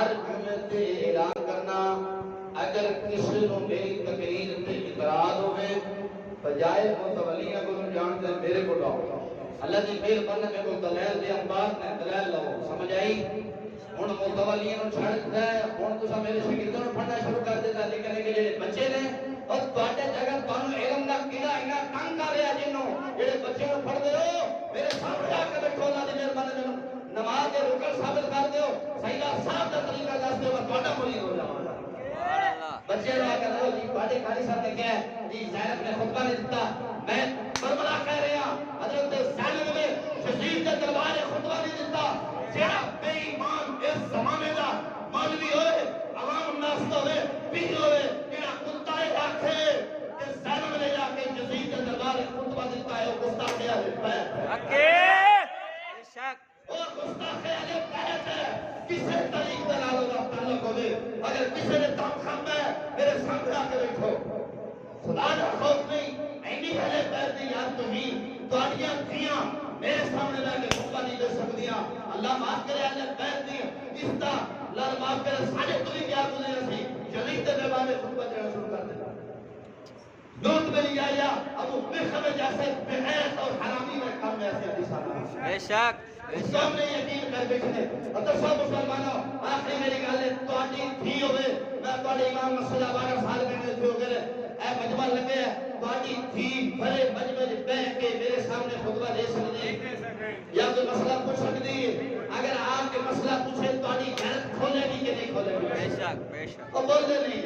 ہر جمعے تے اعلان کرنا اگر کسی نو میری تقریر تے اعتراض ہوئے بجائے متولیاں کو جانتے میرے کو لاؤ اللہ کی مہر بن میں کو دلائل دے انباز نے دلائل لاؤ سمجھ آئی ہن متولیاں نو چھڑ دے ہن تساں میرے شاگرداں نو پڑھنا شروع کر دیتا لیکن کہ جڑے بچے نے اور تواڈے جگہ تانوں علم دا کیڑا اینا تنگ کر رہا جنوں جڑے بچے نو پڑھ دے ہو میرے سامنے آ کے بیٹھو اللہ دی مہربانی نال نماز کے رکن ثابت کر دیو سیدہ صاحب دا طریقہ دس دیو تواڈا مرید ہو جاواں بچے رو آ کر جی بڑے قاری صاحب نے کہا جی زینب نے خطبہ نہیں دیتا میں بربلا کہہ رہا حضرت زینب نے یزید کے دربار خطبہ نہیں دیتا جڑا بے ایمان اس زمانے دا مولوی ہوئے عوام الناس ہوئے پیر ہوئے جڑا کتا آکھے کہ زینب نے جا کے یزید کے دربار خطبہ دیتا ہے وہ گستاخ ہے بے شک اور گستاخ ہے کسے طریق دلالوں کا تعلق ہوئے اگر کسے نے دم خم ہے میرے سامنے آ کے بیٹھو خدا کا خوف نہیں اینی پہلے پیر دی یاد تو ہی تواڈیاں تھیاں میرے سامنے لا کے خطبہ نہیں دے سکدیاں اللہ معاف کرے اللہ پیر دی اس دا اللہ معاف کرے ساڈے تو بھی کیا گزرے سی جلیل تے دربار میں خطبہ دینا شروع کر دیتا لوٹ بن جایا ابو بکر جیسے بے حیث اور حرامی میں کام میں ایسے حدیث آتا بے شک اسلام نے یقین کر بیٹھے اگر سب مسلمانوں آخری میری گل ہے تواڈی تھی ہوئے میں تواڈے امام مسجد 12 سال پہلے تھے ہو گئے اے مجمع لگے ہے تواڈی تھی بڑے مجمع وچ بیٹھ کے میرے سامنے خطبہ دے سکدی ہے یا کوئی مسئلہ پوچھ سکدی ہے اگر آپ کے مسئلہ پوچھے تواڈی غیرت کھولے گی کہ نہیں کھولے گی بے شک وہ بولتے نہیں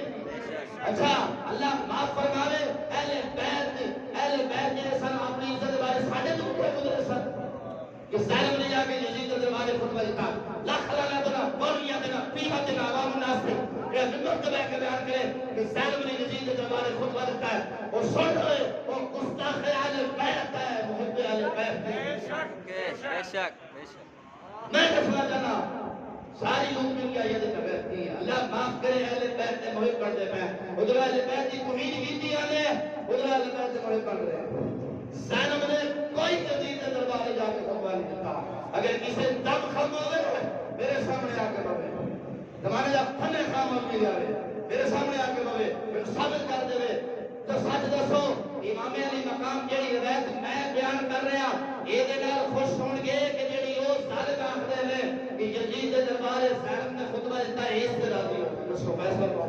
اچھا اللہ معاف فرماوے اہل بیت جڑے سن اپنی عزت بارے ساڈے تو کوئی گزرے سن کہ زینب نے جا کے یزید کے دربار خطبہ دیتا لاکھ لعنت نہ مولیاں دے نہ پیرا دے نہ عوام الناس دے یہ منبر تے بیٹھ کے بیان کرے کہ زینب نے یزید کے دربار خطبہ دیتا ہے اور سن رہے وہ گستاخ اہل بیت ہے محب اہل بیت بے شک میں کہنا چاہنا ساری لوگ مل کے یہ بیعت کی اللہ معاف کرے اہل بیت نے محب کر دے میں ادھر اہل بیت کی توہین کیتی ہے ادھر اہل بیت نے محب کر دے زینب نے کوئی یزید کے دربار جا کے خطبہ نہیں دیتا اگر کسی دم خم ہوئے میرے سامنے آ کے بوے زمانے جب پھنے خام ہوئی جاوے میرے سامنے آ کے بوے پھر ثابت کر دے تو سچ دسو امام علی مقام جیڑی روایت میں بیان کر رہا یہ دے نال خوش ہون گے کہ جیڑی وہ ظالم آخدے نے کہ یزید کے دربار زینب نے خطبہ دیتا ہے اس طرح دی دسو فیصلہ کرو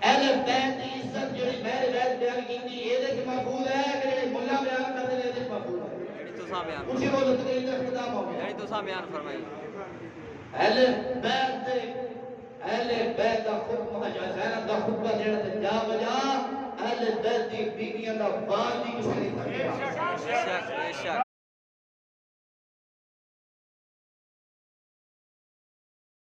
اہل بیت کی عزت جڑی میں روایت بیان کیتی اے دے محفوظ ہے کہ جڑی مولا بیان کردے نے اے محفوظ ہے یعنی تساں بیان اونچی بولو تے ان اختتام ہو گیا یعنی تساں بیان فرمائی اہل بیت دا خطبہ زینب دا خطبہ دینا تے جا بجا اہل بیت دی بیویاں دا بال بھی کسے نہیں تھکیا بے شک